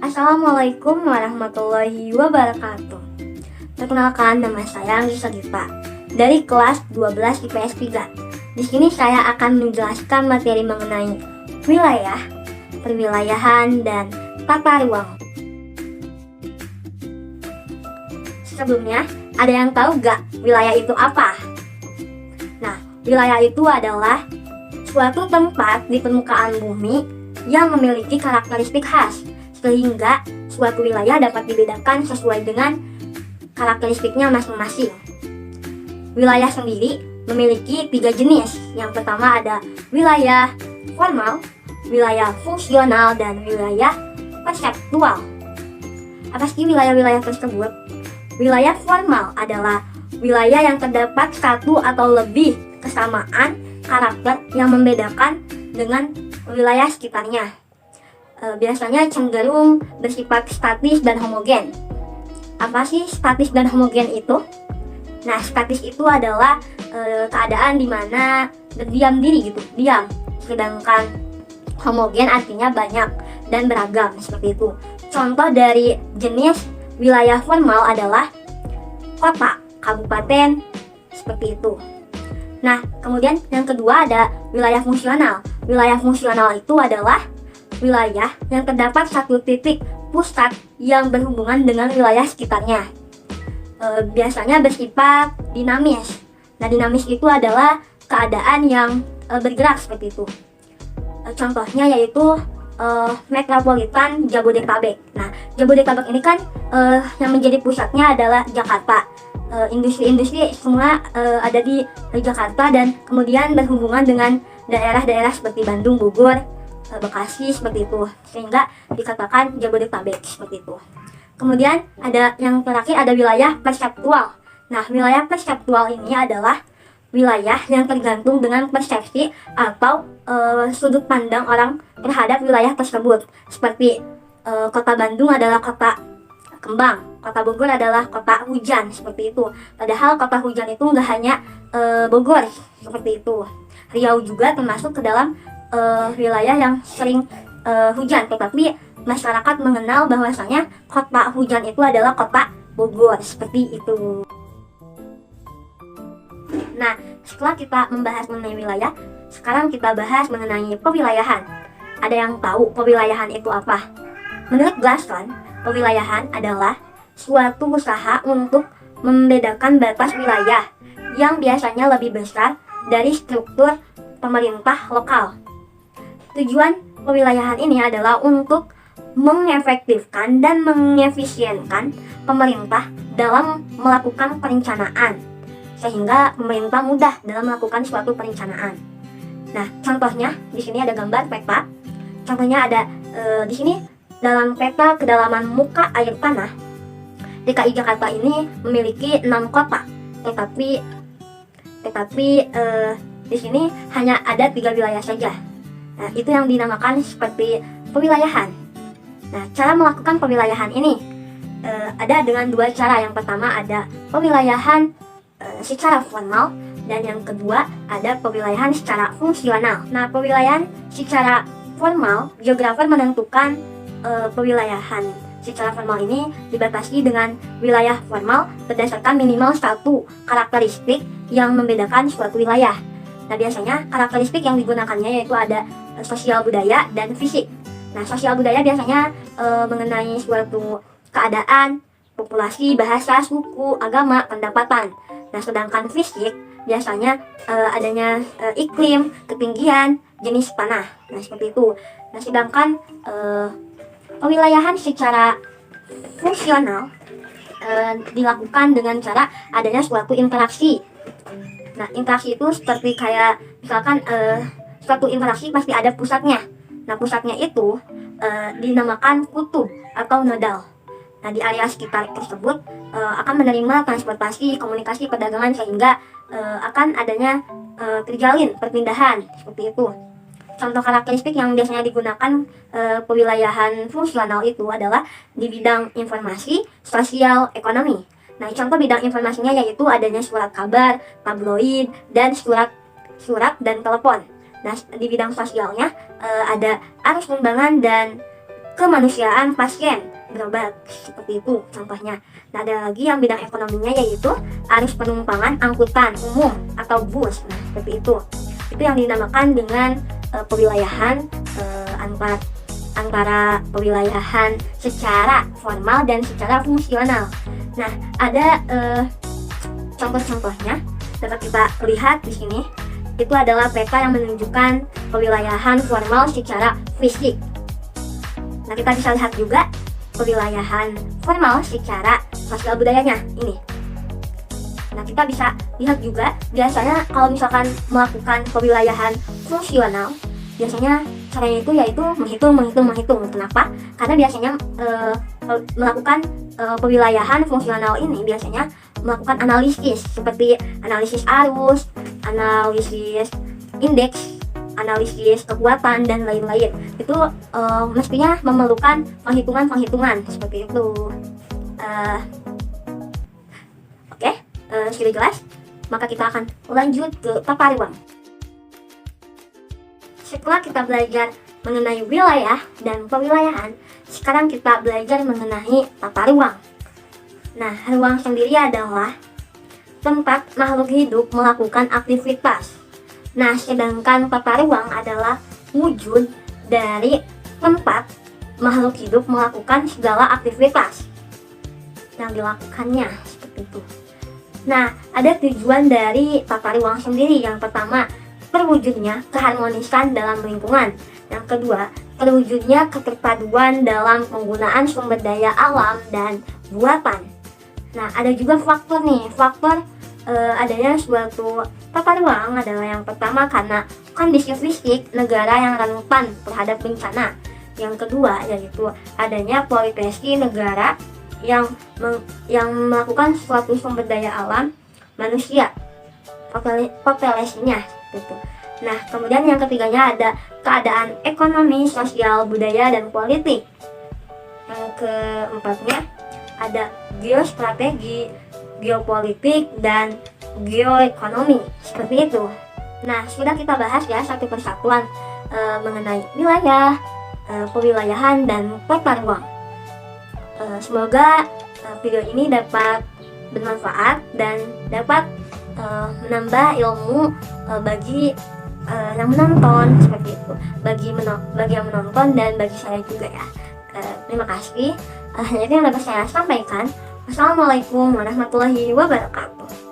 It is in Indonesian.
Assalamualaikum warahmatullahi wabarakatuh. Perkenalkan, nama saya Anggisa Gipa dari kelas 12 IPS 3. Di sini saya akan menjelaskan materi mengenai wilayah, perwilayahan, dan tata ruang. Sebelumnya, ada yang tahu gak wilayah itu apa? Nah, wilayah itu adalah suatu tempat di permukaan bumi yang memiliki karakteristik khas, sehingga suatu wilayah dapat dibedakan sesuai dengan karakteristiknya masing-masing. Wilayah sendiri memiliki 3 jenis. Yang pertama ada wilayah formal, wilayah fungsional, dan wilayah konseptual. Apa sih wilayah-wilayah tersebut? Wilayah formal adalah wilayah yang terdapat satu atau lebih kesamaan karakter yang membedakan dengan wilayah sekitarnya. Biasanya cenderung bersifat statis dan homogen. Apa sih statis dan homogen itu? Nah, statis itu adalah keadaan di mana berdiam diri gitu, diam. Sedangkan homogen artinya banyak dan beragam, seperti itu. Contoh dari jenis wilayah formal adalah kota, kabupaten, seperti itu. Nah, kemudian yang kedua ada wilayah fungsional. Wilayah fungsional itu adalah wilayah yang terdapat satu titik pusat yang berhubungan dengan wilayah sekitarnya. Biasanya bersifat dinamis. Nah, dinamis itu adalah keadaan yang bergerak, seperti itu. Contohnya yaitu metropolitan Jabodetabek. Nah, Jabodetabek ini kan yang menjadi pusatnya adalah Jakarta. Industri-industri semua ada di Jakarta dan kemudian berhubungan dengan daerah-daerah seperti Bandung, Bogor, Bekasi, seperti itu, sehingga dikatakan Jabodetabek, seperti itu. Kemudian ada yang terakhir, ada wilayah perseptual. Nah, wilayah perseptual ini adalah wilayah yang tergantung dengan persepsi atau sudut pandang orang terhadap wilayah tersebut. Seperti kota Bandung adalah kota kembang, kota Bogor adalah kota hujan, seperti itu. Padahal kota hujan itu nggak hanya Bogor, seperti itu. Riau juga termasuk ke dalam wilayah yang sering hujan, tetapi masyarakat mengenal bahwasanya kota hujan itu adalah kota Bogor, seperti itu. Nah, setelah kita membahas mengenai wilayah, sekarang kita bahas mengenai pewilayahan. Ada yang tahu pewilayahan itu apa? Menurut Glaston, pewilayahan adalah suatu usaha untuk membedakan batas wilayah yang biasanya lebih besar dari struktur pemerintah lokal. Tujuan pewilayahan ini adalah untuk mengefektifkan dan mengefisienkan pemerintah dalam melakukan perencanaan, sehingga pemerintah mudah dalam melakukan suatu perencanaan. Nah, contohnya di sini ada gambar peta. Contohnya ada di sini dalam peta kedalaman muka air tanah. DKI Jakarta ini memiliki 6 kota, tetapi di sini hanya ada 3 wilayah saja. Nah, itu yang dinamakan seperti pewilayahan. Nah, cara melakukan pewilayahan ini ada dengan 2 cara. Yang pertama ada pewilayahan secara formal, dan yang kedua ada pewilayahan secara fungsional. Nah, pewilayahan secara formal, geografer menentukan pewilayahan secara formal ini dibatasi dengan wilayah formal berdasarkan minimal 1 karakteristik yang membedakan suatu wilayah. Nah, biasanya karakteristik yang digunakannya yaitu ada sosial budaya dan fisik. Nah, sosial budaya biasanya mengenai suatu keadaan, populasi, bahasa, suku, agama, pendapatan. Nah, sedangkan fisik biasanya adanya iklim, ketinggian, jenis tanah. Nah, seperti itu. Nah, sedangkan pewilayahan secara fungsional dilakukan dengan cara adanya suatu interaksi. Nah, interaksi itu seperti kayak misalkan suatu interaksi pasti ada pusatnya. Nah, pusatnya itu dinamakan kutub atau nodal. Nah, di area sekitar tersebut akan menerima transportasi, komunikasi, perdagangan, sehingga akan adanya terjalin perpindahan, seperti itu. Contoh karakteristik yang biasanya digunakan pewilayahan fungsional itu adalah di bidang informasi, sosial, ekonomi. Nah, contoh bidang informasinya yaitu adanya surat kabar, tabloid, dan surat dan telepon. Nah, di bidang sosialnya ada arus undangan dan kemanusiaan pasien berobat, seperti itu contohnya. Nah, ada lagi yang bidang ekonominya yaitu arus penumpangan angkutan umum atau bus. Nah, seperti itu yang dinamakan dengan pewilayahan antara pewilayahan secara formal dan secara fungsional. Nah, ada contoh-contohnya dapat kita lihat di sini. Itu adalah peta yang menunjukkan pewilayahan formal secara fisik. Nah, kita bisa lihat juga pewilayahan formal secara sosial budayanya ini. Nah, kita bisa lihat juga biasanya kalau misalkan melakukan pewilayahan fungsional, biasanya caranya itu yaitu menghitung. Kenapa? Karena biasanya melakukan pewilayahan fungsional ini biasanya melakukan analisis seperti analisis arus, analisis indeks, analisis kekuatan dan lain-lain. Itu mestinya memerlukan penghitungan seperti itu. Sudah jelas? Maka kita akan lanjut ke tata ruang. Setelah kita belajar mengenai wilayah dan pewilayahan, sekarang kita belajar mengenai tata ruang. Nah, ruang sendiri adalah tempat makhluk hidup melakukan aktivitas. Nah, sedangkan tata ruang adalah wujud dari tempat makhluk hidup melakukan segala aktivitas yang dilakukannya, seperti itu. Nah, ada tujuan dari tata ruang sendiri. Yang pertama, terwujudnya keharmonisan dalam lingkungan. Yang kedua, terwujudnya keterpaduan dalam penggunaan sumber daya alam dan buatan. Nah, ada juga faktor adanya suatu tata ruang adalah yang pertama karena kondisi fisik negara yang rentan terhadap bencana. Yang kedua yaitu adanya politesi negara yang melakukan suatu sumber daya alam manusia, populasinya gitu. Nah, kemudian yang ketiganya ada keadaan ekonomi, sosial, budaya, dan politik. Yang keempatnya ada geostrategi, geopolitik, dan geoekonomi, seperti itu. Nah, sudah kita bahas ya satu persatuan mengenai wilayah, pewilayahan, dan tata ruang. Semoga video ini dapat bermanfaat dan dapat menambah ilmu bagi yang menonton, seperti itu, bagi yang menonton dan bagi saya juga ya. Terima kasih. Itu yang dapat saya sampaikan. Wassalamualaikum warahmatullahi wabarakatuh.